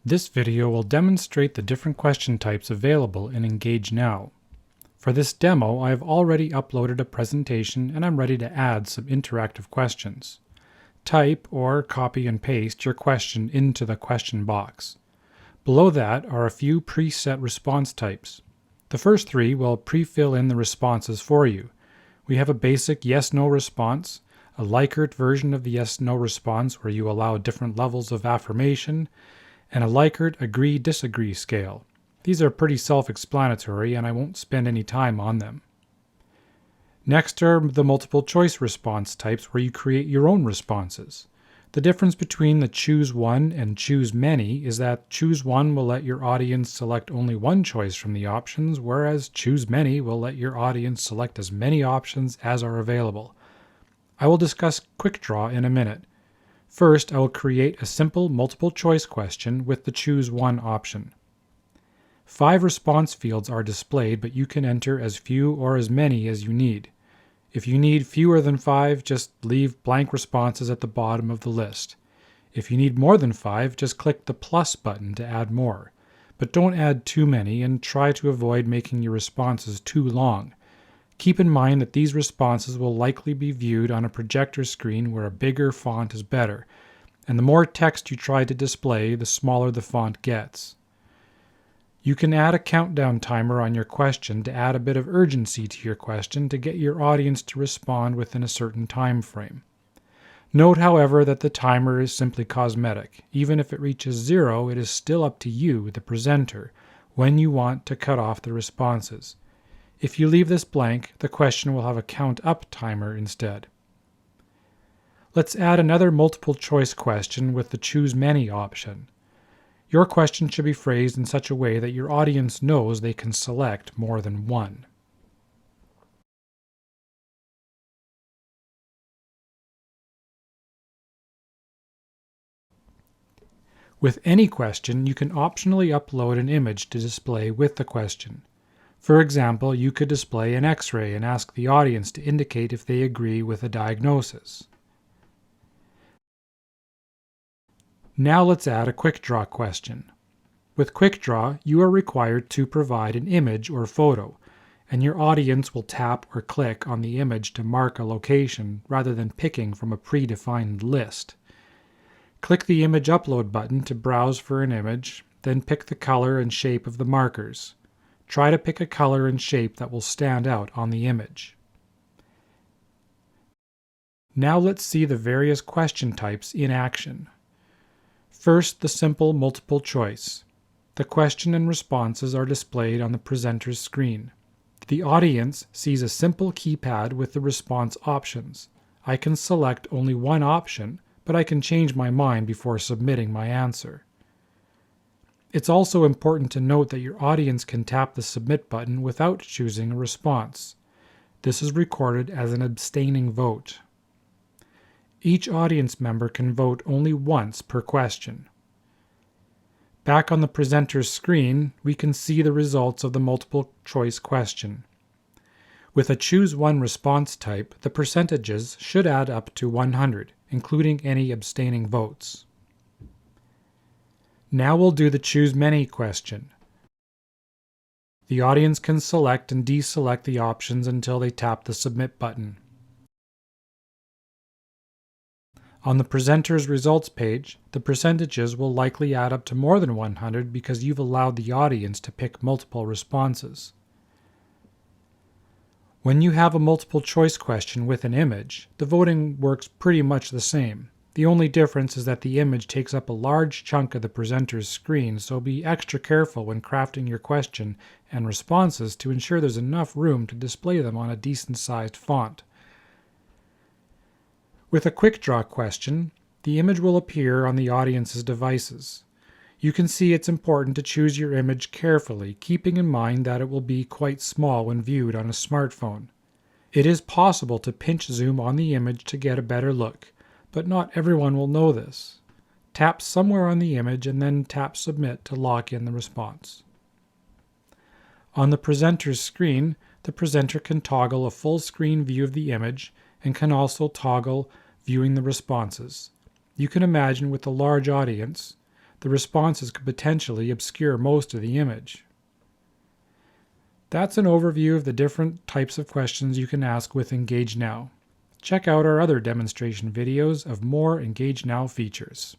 This video will demonstrate the different question types available in Engage Now. For this demo, I have already uploaded a presentation and I'm ready to add some interactive questions. Type or copy and paste your question into the question box. Below that are a few preset response types. The first three will pre-fill in the responses for you. We have a basic yes-no response, a Likert version of the yes-no response where you allow different levels of affirmation, and a Likert agree-disagree scale. These are pretty self-explanatory and I won't spend any time on them. Next are the multiple choice response types where you create your own responses. The difference between the choose one and choose many is that choose one will let your audience select only one choice from the options, whereas choose many will let your audience select as many options as are available. I will discuss Quick Draw in a minute. First, I will create a simple multiple choice question with the choose one option. 5 response fields are displayed, but you can enter as few or as many as you need. If you need fewer than 5, just leave blank responses at the bottom of the list. If you need more than 5, just click the plus button to add more. But don't add too many and try to avoid making your responses too long. Keep in mind that these responses will likely be viewed on a projector screen where a bigger font is better, and the more text you try to display, the smaller the font gets. You can add a countdown timer on your question to add a bit of urgency to your question to get your audience to respond within a certain time frame. Note, however, that the timer is simply cosmetic. Even if it reaches 0, it is still up to you, the presenter, when you want to cut off the responses. If you leave this blank, the question will have a count up timer instead. Let's add another multiple choice question with the choose many option. Your question should be phrased in such a way that your audience knows they can select more than one. With any question, you can optionally upload an image to display with the question. For example, you could display an X-ray and ask the audience to indicate if they agree with a diagnosis. Now let's add a Quick Draw question. With Quick Draw, you are required to provide an image or photo, and your audience will tap or click on the image to mark a location rather than picking from a predefined list. Click the Image Upload button to browse for an image, then pick the color and shape of the markers. Try to pick a color and shape that will stand out on the image. Now let's see the various question types in action. First, the simple multiple choice. The question and responses are displayed on the presenter's screen. The audience sees a simple keypad with the response options. I can select only one option, but I can change my mind before submitting my answer. It's also important to note that your audience can tap the Submit button without choosing a response. This is recorded as an abstaining vote. Each audience member can vote only once per question. Back on the presenter's screen, we can see the results of the multiple choice question. With a choose one response type, the percentages should add up to 100, including any abstaining votes. Now we'll do the choose many question. The audience can select and deselect the options until they tap the Submit button. On the presenter's results page, the percentages will likely add up to more than 100 because you've allowed the audience to pick multiple responses. When you have a multiple choice question with an image, the voting works pretty much the same. The only difference is that the image takes up a large chunk of the presenter's screen, so be extra careful when crafting your question and responses to ensure there's enough room to display them on a decent-sized font. With a Quick Draw question, the image will appear on the audience's devices. You can see it's important to choose your image carefully, keeping in mind that it will be quite small when viewed on a smartphone. It is possible to pinch zoom on the image to get a better look, but not everyone will know this. Tap somewhere on the image and then tap Submit to lock in the response. On the presenter's screen, the presenter can toggle a full screen view of the image and can also toggle viewing the responses. You can imagine with a large audience, the responses could potentially obscure most of the image. That's an overview of the different types of questions you can ask with Engage Now. Check out our other demonstration videos of more Engage Now features.